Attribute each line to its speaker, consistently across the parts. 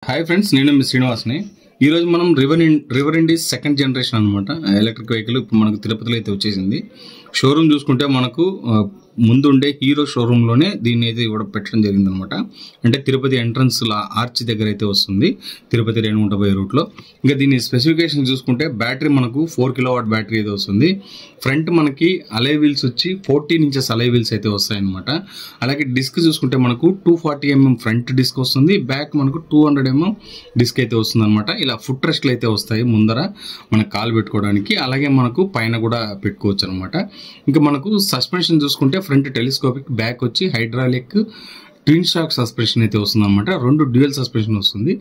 Speaker 1: Hi friends, నేను మీ శ్రీనివాస్ని. ఈరోజు మనం రివర్ ఇండీస్ సెకండ్ జనరేషన్ అనమాట ఎలక్ట్రిక్ వెహికల్ ఇప్పుడు మనకు తిరుపతిలో అయితే వచ్చేసింది. షోరూమ్ చూసుకుంటే మనకు ముందుండే హీరో షోరూంలోనే దీన్ని అయితే ఇవ్వడం పెట్టడం జరిగిందనమాట. అంటే తిరుపతి ఎంట్రన్స్ ఆర్చ్ దగ్గర అయితే వస్తుంది, తిరుపతి రేణుగుంట పోయే రూట్లో. ఇంకా దీని స్పెసిఫికేషన్ చూసుకుంటే బ్యాటరీ మనకు 4 kW బ్యాటరీ అయితే వస్తుంది. ఫ్రంట్ మనకి అలై వీల్స్ వచ్చి 14 inches అలై వీల్స్ అయితే వస్తాయన్నమాట. అలాగే డిస్క్ చూసుకుంటే మనకు 240 mm ఫ్రంట్ డిస్క్ వస్తుంది, బ్యాక్ మనకు 200 mm డిస్క్ అయితే వస్తుంది అనమాట. ఇలా ఫుట్ రెస్ట్లు అయితే వస్తాయి ముందర మనకు కాలు పెట్టుకోవడానికి, అలాగే మనకు పైన కూడా పెట్టుకోవచ్చు అనమాట. ఇంకా మనకు సస్పెన్షన్ చూసుకుంటే ఫ్రంట్ టెలిస్కోపిక్, బ్యాక్ వచ్చి హైడ్రాలిక్ ట్విన్ షాక్ సస్పెన్షన్ అయితే వస్తుంది అనమాట. 2 డ్యూయల్ సస్పెన్షన్ వస్తుంది.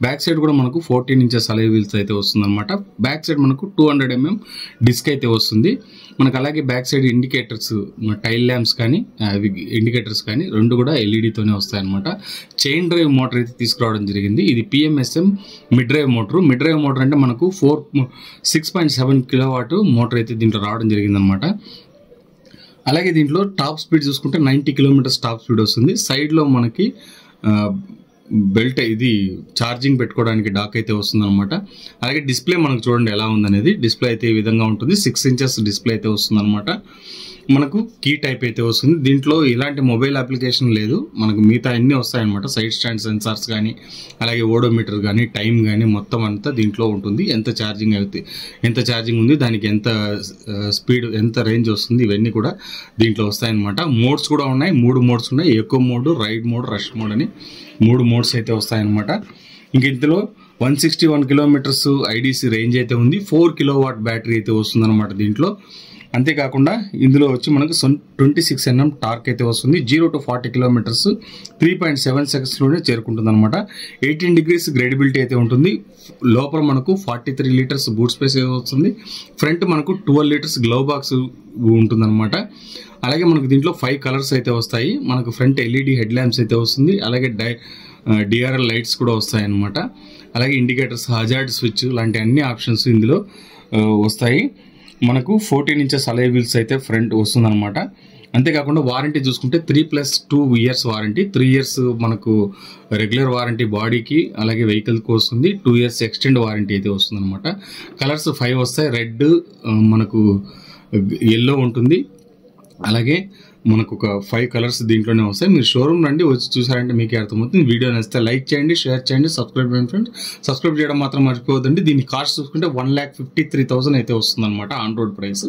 Speaker 1: బ్యాక్ సైడ్ కూడా మనకు 14 inches అలై వీల్స్ అయితే వస్తుంది అనమాట. బ్యాక్ సైడ్ మనకు 200 mm డిస్క్ అయితే వస్తుంది మనకు. అలాగే back side indicators, tile lamps కానీ ఇండికేటర్స్ కానీ రెండు కూడా ఎల్ఈడితోనే వస్తాయి అనమాట. చైన్ డ్రైవ్ మోటార్ అయితే తీసుకురావడం జరిగింది. ఇది PMSM mid drive motor. Mid drive motor అంటే మనకు 6.7 kW మోటార్ అయితే దీంట్లో రావడం జరిగింది అనమాట. అలాగే దీంట్లో టాప్ స్పీడ్ చూసుకుంటే 90 km టాప్ స్పీడ్ వస్తుంది. సైడ్లో మనకి బెల్ట్, ఇది ఛార్జింగ్ పెట్టుకోవడానికి డాక్ అయితే వస్తుంది అనమాట. అలాగే డిస్ప్లే మనకు చూడండి ఎలా ఉందనేది. డిస్ప్లే అయితే ఈ విధంగా ఉంటుంది. 6 inches డిస్ప్లే అయితే వస్తుంది అనమాట. మనకు కీ టైప్ అయితే వస్తుంది. దీంట్లో ఇలాంటి మొబైల్ అప్లికేషన్ లేదు, మనకు మిగతా అన్నీ వస్తాయన్నమాట. సైడ్ స్టాండ్ సెన్సార్స్ కానీ, అలాగే ఓడోమీటర్ కానీ, టైం కానీ మొత్తం అంతా దీంట్లో ఉంటుంది. ఎంత ఛార్జింగ్ ఉంది, దానికి ఎంత స్పీడ్, ఎంత రేంజ్ వస్తుంది, ఇవన్నీ కూడా దీంట్లో వస్తాయన్నమాట. మోడ్స్ కూడా ఉన్నాయి, 3 మోడ్స్ ఉన్నాయి. Eco mode, ride mode, rush mode అని 3 మోడ్స్ అయితే వస్తాయన్నమాట. ఇంక ఇందులో 161 km IDC రేంజ్ అయితే ఉంది. 4 kW బ్యాటరీ అయితే వస్తుంది అనమాట దీంట్లో. అంతేకాకుండా ఇందులో వచ్చి మనకు 26 Nm టార్క్ అయితే వస్తుంది. 0 to 40 km 3.7 secondsలోనే చేరుకుంటుంది అనమాట. 18 degrees గ్రేడబిలిటీ అయితే ఉంటుంది. లోపల మనకు 43 liters బూట్ స్పేస్ వస్తుంది. ఫ్రంట్ మనకు 12 liters గ్లవ్ బాక్స్ ఉంటుంది అనమాట. అలాగే మనకు దీంట్లో 5 కలర్స్ అయితే వస్తాయి. మనకు ఫ్రంట్ LED హెడ్ ల్యాంప్స్ అయితే వస్తుంది. అలాగే DRL లైట్స్ కూడా వస్తాయి అనమాట. అలాగే ఇండికేటర్స్, హజార్డ్ స్విచ్ లాంటి అన్ని ఆప్షన్స్ ఇందులో వస్తాయి. మనకు 14 inches అలై వీల్స్ అయితే ఫ్రంట్ వస్తుంది అనమాట. అంతేకాకుండా వారంటీ చూసుకుంటే 3+2 years వారంటీ. 3 years మనకు రెగ్యులర్ వారంటీ బాడీకి, అలాగే వెహికల్కి వస్తుంది. 2 years ఎక్స్టెండ్ వారంటీ అయితే వస్తుంది అనమాట. కలర్స్ 5 వస్తాయి. రెడ్, మనకు ఎల్లో ఉంటుంది. అలాగే మనకు ఒక 5 కలర్స్ దీంట్లోనే వస్తాయి. మీరు షోరూమ్ రండి, వచ్చి చూసారంటే మీకే అర్థమవుతుంది. వీడియో నచ్చితే లైక్ చేయండి, షేర్ చేయండి, సబ్స్క్రైబ్ చేయండి ఫ్రెండ్స్. సబ్స్క్రైబ్ చేయడం మాత్రం మర్చిపోవద్దండి. దీని కాస్ట్ చూసుకుంటే 1,53,000 అయితే వస్తుంది అనమాట ఆన్ రోడ్ ప్రైస్.